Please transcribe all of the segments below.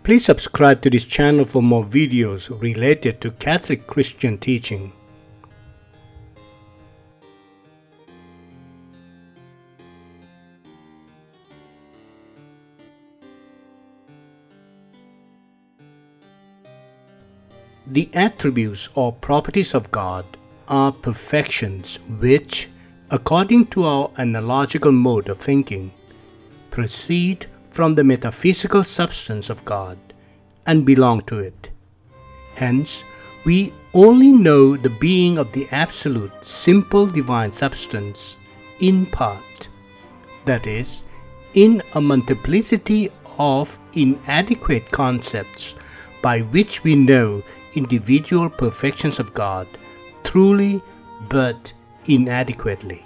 Please subscribe to this channel for more videos related to Catholic Christian teaching. The attributes or properties of God are perfections which, according to our analogical mode of thinking, proceed from the metaphysical substance of God and belong to it. Hence, we only know the being of the absolute, simple divine substance in part, that is, in a multiplicity of inadequate concepts by which we know individual perfections of God truly but inadequately.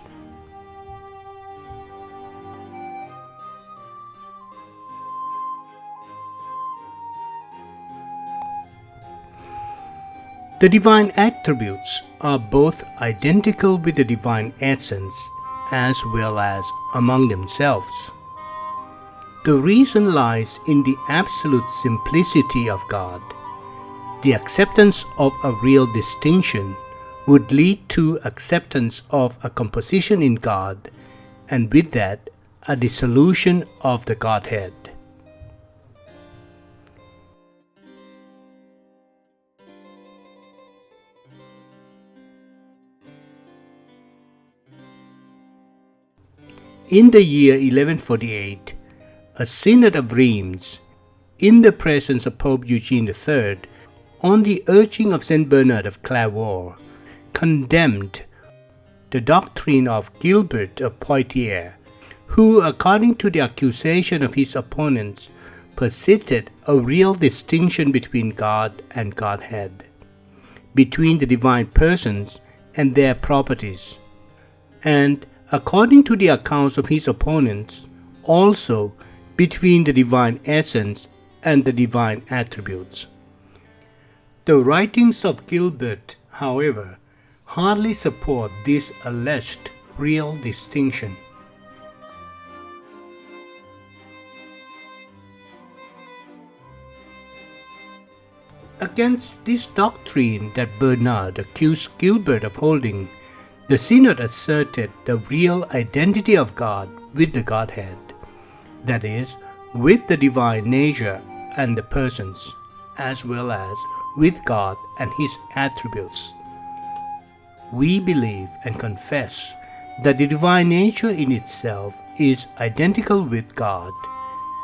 The divine attributes are both identical with the divine essence as well as among themselves. The reason lies in the absolute simplicity of God. The acceptance of a real distinction would lead to acceptance of a composition in God, and with that, a dissolution of the Godhead. In the year 1148, a synod of Reims, in the presence of Pope Eugene III, on the urging of Saint Bernard of Clairvaux, condemned the doctrine of Gilbert of Poitiers, who, according to the accusation of his opponents, persisted a real distinction between God and Godhead, between the divine persons and their properties, and, according to the accounts of his opponents, also between the divine essence and the divine attributes. The writings of Gilbert, however, hardly support this alleged real distinction. Against this doctrine that Bernard accused Gilbert of holding, the Synod asserted the real identity of God with the Godhead, that is, with the divine nature and the persons, as well as with God and His attributes. We believe and confess that the divine nature in itself is identical with God,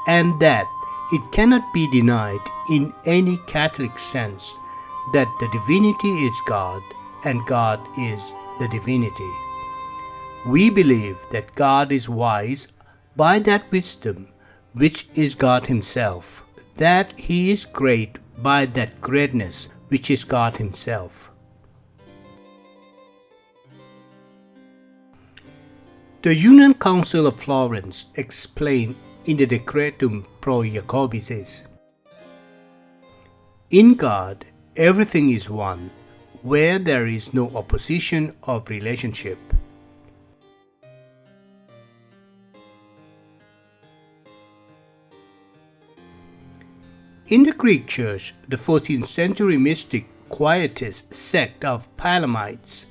and that it cannot be denied in any Catholic sense that the divinity is God and God is the divinity. We believe that God is wise by that wisdom which is God Himself, that He is great by that greatness which is God Himself. The Union Council of Florence explained in the Decretum pro Jacobicis, "In God, everything is one, where there is no opposition of relationship." In the Greek Church, the 14th century mystic Quietist sect of Palamites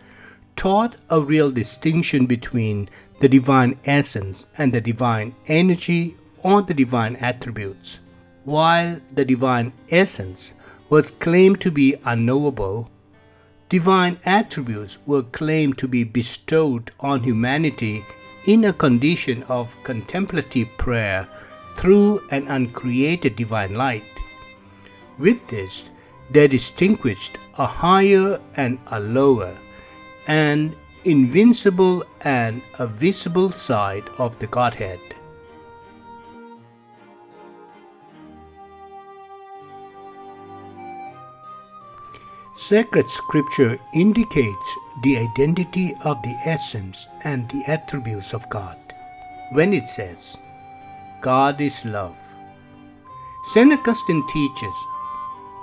taught a real distinction between the divine essence and the divine energy or the divine attributes. While the divine essence was claimed to be unknowable, divine attributes were claimed to be bestowed on humanity in a condition of contemplative prayer through an uncreated divine light. With this, they distinguished a higher and a lower, an invincible and a visible side of the Godhead. Sacred Scripture indicates the identity of the essence and the attributes of God when it says, "God is love." St. Augustine teaches,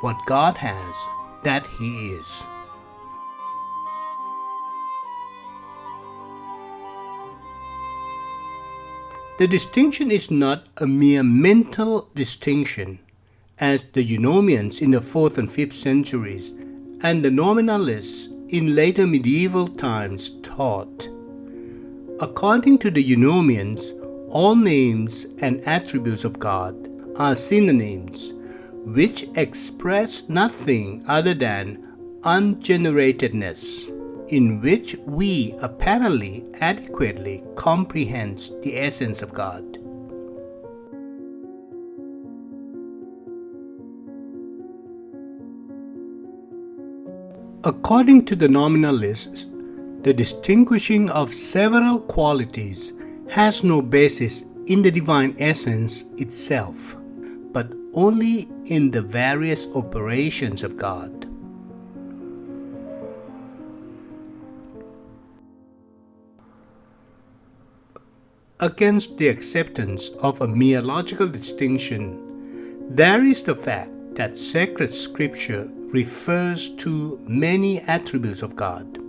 "What God has, that He is." The distinction is not a mere mental distinction, as the Eunomians in the 4th and 5th centuries and the Nominalists in later medieval times taught. According to the Eunomians, all names and attributes of God are synonyms, which express nothing other than ungeneratedness, in which we apparently adequately comprehend the essence of God. According to the Nominalists, the distinguishing of several qualities has no basis in the divine essence itself, but only in the various operations of God. Against the acceptance of a mere logical distinction, there is the fact that sacred scripture refers to many attributes of God.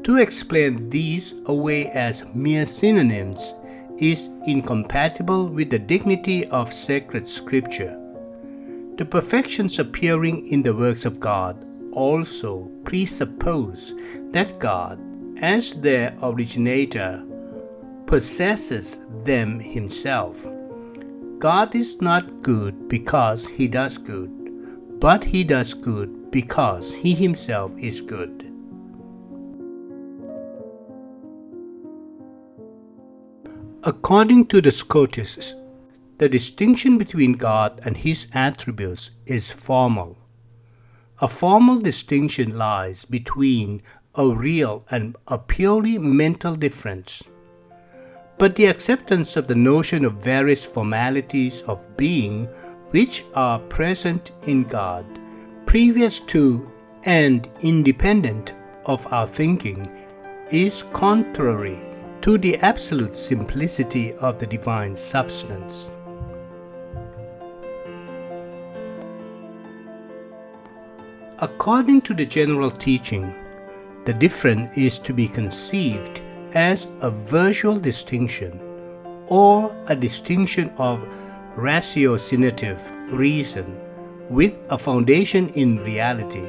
To explain these away as mere synonyms is incompatible with the dignity of sacred scripture. The perfections appearing in the works of God also presuppose that God, as their originator, possesses them himself. God is not good because he does good, but he does good because he himself is good. According to the Scotists, the distinction between God and his attributes is formal. A formal distinction lies between a real and a purely mental difference. But the acceptance of the notion of various formalities of being which are present in God, previous to and independent of our thinking, is contrary to the absolute simplicity of the divine substance. According to the general teaching, the different is to be conceived as a virtual distinction or a distinction of ratiocinative reason with a foundation in reality.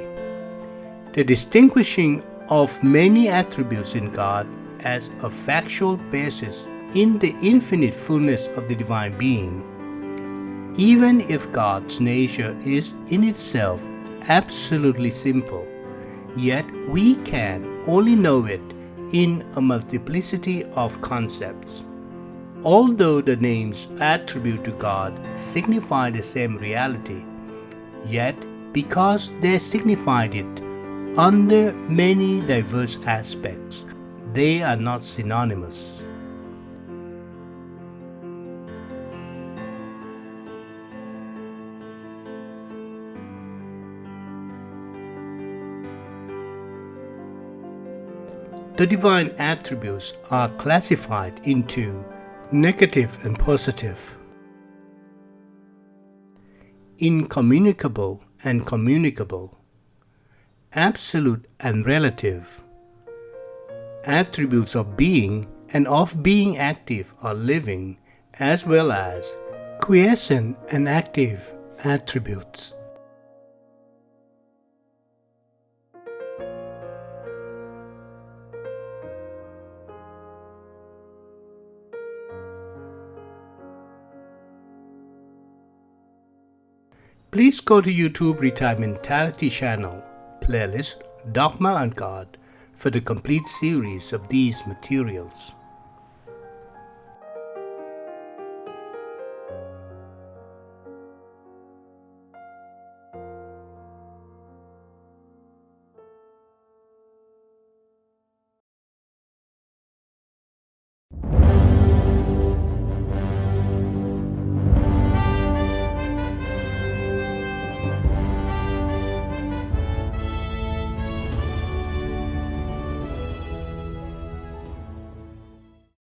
The distinguishing of many attributes in God as a factual basis in the infinite fullness of the divine being, even if God's nature is in itself absolutely simple, yet we can only know it in a multiplicity of concepts. Although the names attributed to God signify the same reality, yet because they signified it under many diverse aspects, they are not synonymous. The divine attributes are classified into negative and positive, incommunicable and communicable, absolute and relative. Attributes of being and of being active or living, as well as quiescent and active attributes. Please go to YouTube Retirement Mentality channel, playlist Dogma and God for the complete series of these materials.